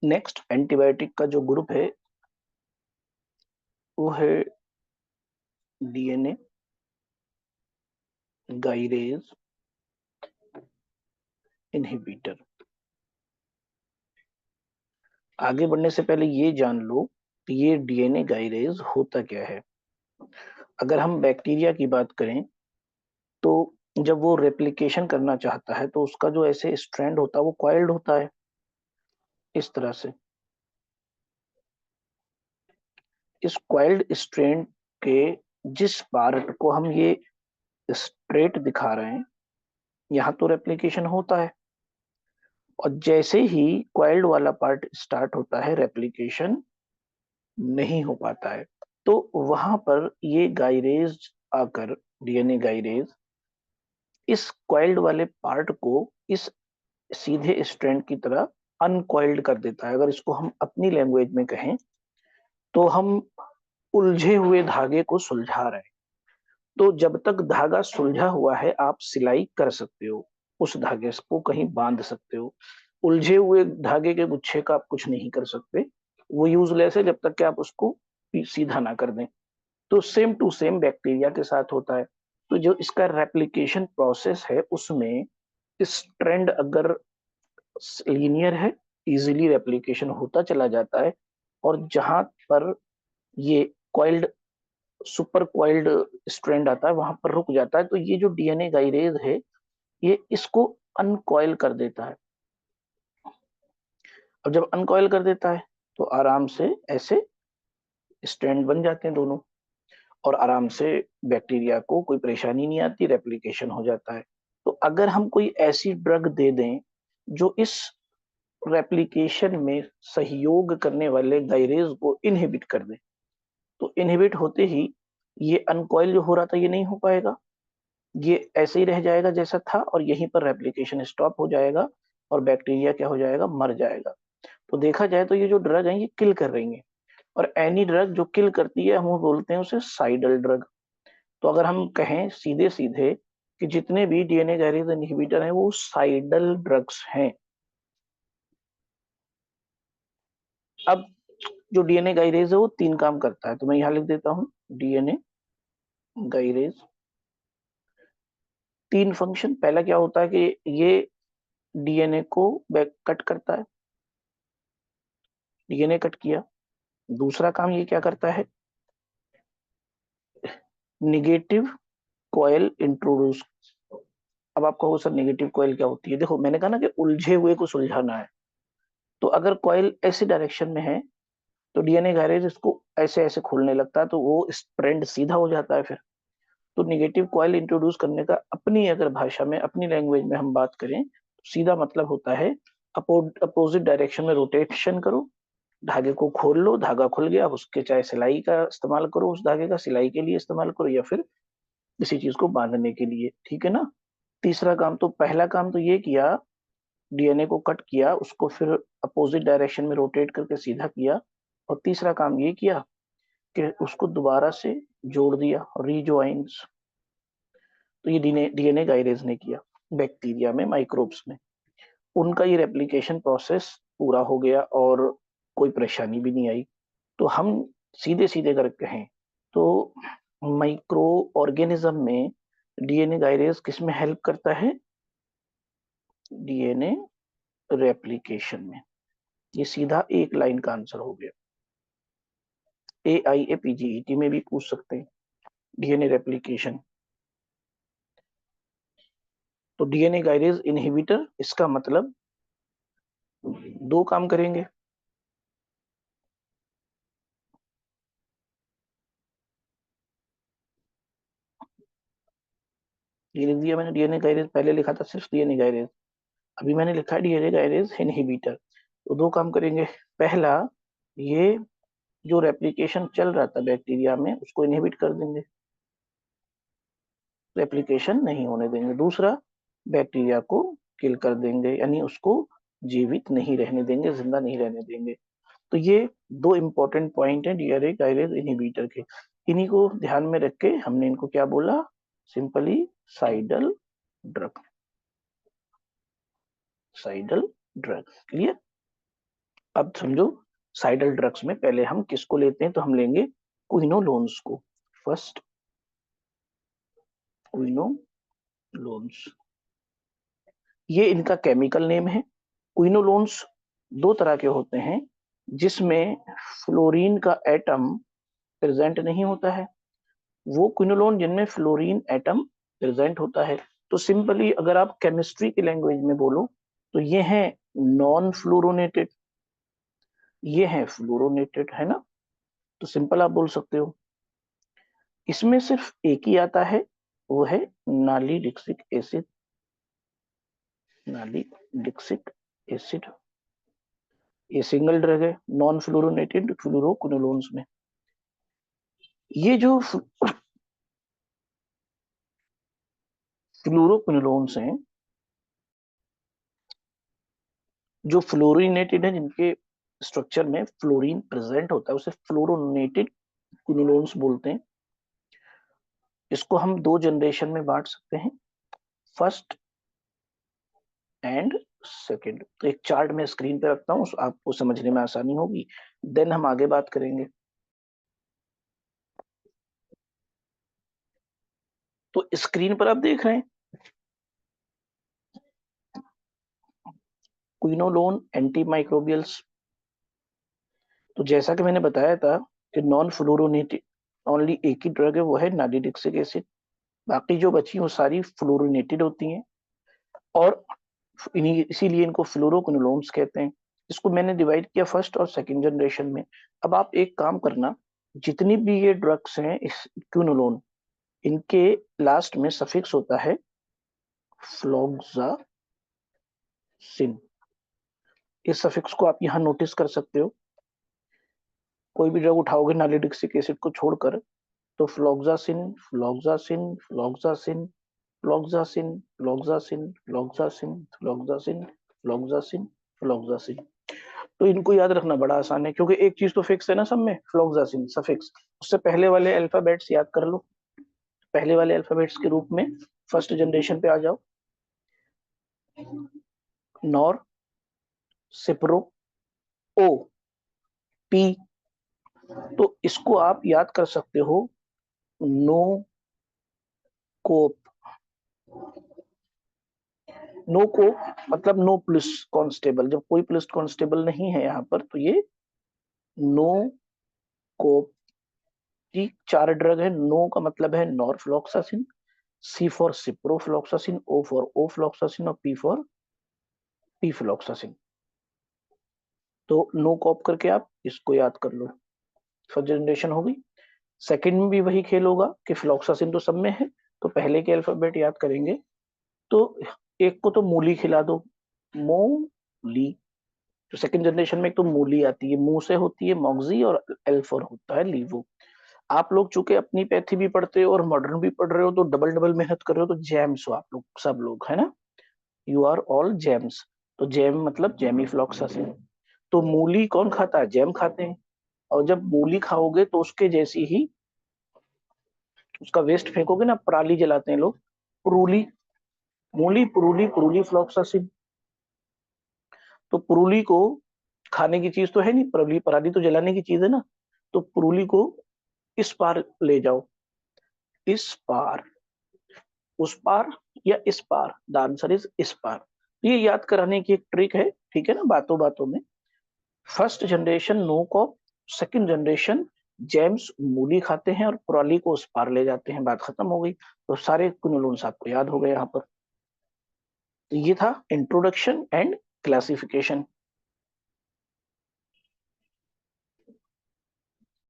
Next antibiotic का जो group है वो है डीएनए गाइरेज इनहिबिटर। आगे बढ़ने से पहले ये जान लो कि ये डीएनए गाइरेज होता क्या है। अगर हम बैक्टीरिया की बात करें तो जब वो रेप्लिकेशन करना चाहता है तो उसका जो ऐसे स्ट्रैंड होता है वो कॉइल्ड होता है इस तरह से। इस कॉइल्ड स्ट्रैंड के जिस पार्ट को हम ये स्ट्रेट दिखा रहे हैं यहाँ तो रेप्लिकेशन होता है, और जैसे ही कॉइल्ड वाला पार्ट स्टार्ट होता है रेप्लिकेशन नहीं हो पाता है। तो वहां पर ये गाइरेज आकर, डीएनए गाइरेज इस कॉइल्ड वाले पार्ट को इस सीधे स्ट्रैंड की तरह अनकॉइल्ड कर देता है। अगर इसको हम अपनी लैंग्वेज में कहें तो हम उलझे हुए धागे को सुलझा रहे हैं। तो जब तक धागा सुलझा हुआ है आप सिलाई कर सकते हो, उस धागे को कहीं बांध सकते हो। उलझे हुए धागे के गुच्छे का आप कुछ नहीं कर सकते, वो यूजलेस है जब तक कि आप उसको सीधा ना कर दें। तो सेम टू सेम बैक्टीरिया के साथ होता है। तो जो इसका रेप्लिकेशन प्रोसेस है उसमें स्ट्रैंड अगर लीनियर है, इजीली रेप्लिकेशन होता चला जाता है। और जहां पर ये कॉइल्ड, सुपर कॉइल्ड स्ट्रैंड आता है वहां पर रुक जाता है। तो ये जो डीएनए गाइरेज है ये इसको अनकॉइल कर देता है। अब जब अनकॉइल कर देता है तो आराम से ऐसे स्ट्रैंड बन जाते हैं दोनों, और आराम से बैक्टीरिया को कोई परेशानी नहीं आती, रेप्लिकेशन हो जाता है। तो अगर हम कोई ऐसी ड्रग दे दें जो इस रेप्लिकेशन में सहयोग करने वाले गाइरेज को इनहिबिट कर दे, तो इनहिबिट होते ही ये अनकॉइल जो हो रहा था ये नहीं हो पाएगा, ये ऐसे ही रह जाएगा जैसा था, और यहीं पर रेप्लिकेशन स्टॉप हो जाएगा और बैक्टीरिया क्या हो जाएगा, मर जाएगा। तो देखा जाए तो ये जो ड्रग है ये किल कर रही है, और एनी ड्रग जो किल करती है हम वो बोलते हैं उसे साइडल ड्रग। तो अगर हम कहें सीधे सीधे कि जितने भी डीएनए गैरेज इनहिबिटर हैं वो साइडल ड्रग्स हैं। अब जो डीएनए गाइरेज है वो तीन काम करता है, तो मैं यहां लिख देता हूं डीएनए गाइरेज तीन फंक्शन। पहला क्या होता है कि ये डीएनए को बैक कट करता है, डीएनए कट किया। दूसरा काम ये क्या करता है, निगेटिव कॉयल इंट्रोड्यूस। अब आप कहोगे सर नेगेटिव कॉयल क्या होती है। देखो मैंने कहा ना कि उलझे हुए को सुलझाना है। तो अगर कॉयल ऐसी डायरेक्शन में है तो डीएनए गैरेज इसको ऐसे ऐसे खोलने लगता है, तो वो स्ट्रैंड सीधा हो जाता है फिर। तो निगेटिव कॉइल इंट्रोड्यूस करने का अपनी अगर भाषा में, अपनी लैंग्वेज में हम बात करें तो सीधा मतलब होता है अपोजिट डायरेक्शन में रोटेशन करो, धागे को खोल लो, धागा खुल गया, अब उसके चाहे सिलाई का इस्तेमाल करो, उस धागे का सिलाई के लिए इस्तेमाल करो या फिर किसी चीज को बांधने के लिए, ठीक है ना। तीसरा काम, तो पहला काम तो ये किया, डीएनए को कट किया, उसको फिर अपोजिट डायरेक्शन में रोटेट करके सीधा किया। और तीसरा काम ये किया कि उसको दोबारा से जोड़ दिया, रीजॉइंस। तो ये डीएनए गाइरेज ने किया बैक्टीरिया में, माइक्रोब्स में। उनका ये रेप्लिकेशन प्रोसेस पूरा हो गया और कोई परेशानी भी नहीं आई। तो हम सीधे सीधे कर कहें तो माइक्रो ऑर्गेनिज्म में डीएनए गाइरेज किस में हेल्प करता है, डीएनए रेप्लिकेशन में। ये सीधा एक लाइन का आंसर हो गया। AIAPGET में भी पूछ सकते हैं डीएनए रेप्लिकेशन। तो डीएनए गाइरेज इनहिबिटर इसका मतलब दो काम करेंगे। ये लिख दिया मैंने डीएनए गाइरेज, पहले लिखा था सिर्फ डीएनए गाइरेज, अभी मैंने लिखा है डीएनए गाइरेज इनहिबिटर। तो दो काम करेंगे। पहला, ये जो रेप्लिकेशन चल रहा था बैक्टीरिया में उसको इनहिबिट कर देंगे, रेप्लिकेशन नहीं होने देंगे। दूसरा, बैक्टीरिया को किल कर देंगे, यानी उसको जीवित नहीं रहने देंगे, जिंदा नहीं रहने देंगे। तो ये दो इंपॉर्टेंट पॉइंट है डीएनए काइनेज इनहिबिटर के। इन्हीं को ध्यान में रख के हमने इनको क्या बोला, सिंपली साइडल ड्रग, साइडल ड्रग। क्लियर। अब समझो, साइडल ड्रग्स में पहले हम किसको लेते हैं, तो हम लेंगे क्विनोलोन्स को। फर्स्ट क्विनोलोन्स, ये इनका केमिकल नेम है। क्विनोलोन्स दो तरह के होते हैं, जिसमें फ्लोरीन का एटम प्रेजेंट नहीं होता है, वो क्विनोलोन जिनमें फ्लोरीन एटम प्रेजेंट होता है। तो सिंपली अगर आप केमिस्ट्री की लैंग्वेज में बोलो तो ये है नॉन फ्लोरोनेटेड, ये है फ्लोरोनेटेड, है ना। तो सिंपल आप बोल सकते हो। इसमें सिर्फ एक ही आता है, वो है नालीडिक्सिक एसिड। नालीडिक्सिक एसिड, ये सिंगल ड्रग है नॉन फ्लोरोनेटेड फ्लोरोक्विनोलोन्स में। ये जो फ्लोरोक्विनोलोन्स हैं, जो फ्लोरिनेटेड है, जिनके स्ट्रक्चर में फ्लोरीन प्रेजेंट होता है, उसे फ्लोरोनेटेड क्विनोलोन्स बोलते हैं। इसको हम दो जनरेशन में बांट सकते हैं, फर्स्ट एंड सेकंड। तो एक चार्ट में स्क्रीन पे रखता हूँ, आपको समझने में आसानी होगी, देन हम आगे बात करेंगे। तो स्क्रीन पर आप देख रहे हैं क्विनोलोन एंटी माइक्रोबियल्स। तो जैसा कि मैंने बताया था कि नॉन फ्लोरोनेटेड ओनली एक ही ड्रग है, वो है नालीडिक्सिक एसिड। बाकी जो बची वो सारी फ्लोरोनेटेड होती हैं, और इसीलिए इनको फ्लोरोक्विनोलोन्स कहते हैं। इसको मैंने डिवाइड किया फर्स्ट और सेकंड जनरेशन में। अब आप एक काम करना, जितनी भी ये ड्रग्स हैं इस क्विनोलोन, इनके लास्ट में सफिक्स होता है फ्लोक्सासिन। इस सफिक्स को आप यहाँ नोटिस कर सकते हो। कोई भी ड्रग उठाओगे नालीडिक्सिक एसिड को छोड़कर, तो floxacin floxacin floxacin floxacin floxacin floxacin floxacin floxacin floxacin. तो इनको याद रखना बड़ा आसान है, क्योंकि एक चीज तो फिक्स है ना सब में, फ्लोक्सासिन सफिक्स। उससे पहले वाले अल्फाबेट्स याद कर लो। पहले वाले अल्फाबेट्स के रूप में फर्स्ट जनरेशन पे आ जाओ, नॉर, सिप्रो, ओ, पी। तो इसको आप याद कर सकते हो, नो कोप। नो कोप मतलब नो पुलिस कांस्टेबल, जब कोई पुलिस कांस्टेबल नहीं है यहाँ पर, तो ये नो कोप की चार ड्रग है। नो का मतलब है norfloxacin, C for ciprofloxacin, O for ofloxacin, और पी फॉर पीफ्लॉक्सासिन। तो नो कॉप करके आप इसको याद कर लो। फर्स्ट जनरेशन होगी। सेकंड में भी वही खेल होगा कि फ्लॉक्सासिन तो सब में है, तो पहले के अल्फाबेट याद करेंगे। तो एक को तो मूली खिला दो, मोली। तो सेकंड जनरेशन में एक तो मूली आती है, मुंह से होती है मॉक्सी, और एल फॉर होता है लीवो। आप लोग चूंकि अपनी पैथी भी पढ़ते हो और मॉडर्न भी पढ़ रहे हो, तो डबल डबल मेहनत कर रहे हो, तो जैम्स हो आप लोग, सब लोग, है ना। You are all gems. तो जैम मतलब जैमी फ्लॉक्सासिन। तो मूली कौन खाता है, जैम खाते हैं। और जब मूली खाओगे तो उसके जैसी ही उसका वेस्ट फेंकोगे ना, पराली जलाते हैं लोग, पुरूली। मूली पुरूली, पुरूली फ्लॉक्सासिन। तो पुरूली को खाने की चीज तो है नहीं, पराली पराली तो जलाने की चीज है ना। तो पुरूली को इस पार ले जाओ, इस पार, उस पार, या इस पार, द आंसर इज इस पार। ये याद कराने की एक ट्रिक है, ठीक है ना, बातों बातों में। First generation no cop, second generation gems मूली खाते हैं और पुराली को उस पार ले जाते हैं, बात खत्म हो गई। तो सारे क्विनोलोन्स आपको याद हो गए यहाँ पर। तो ये था इंट्रोडक्शन एंड क्लासिफिकेशन।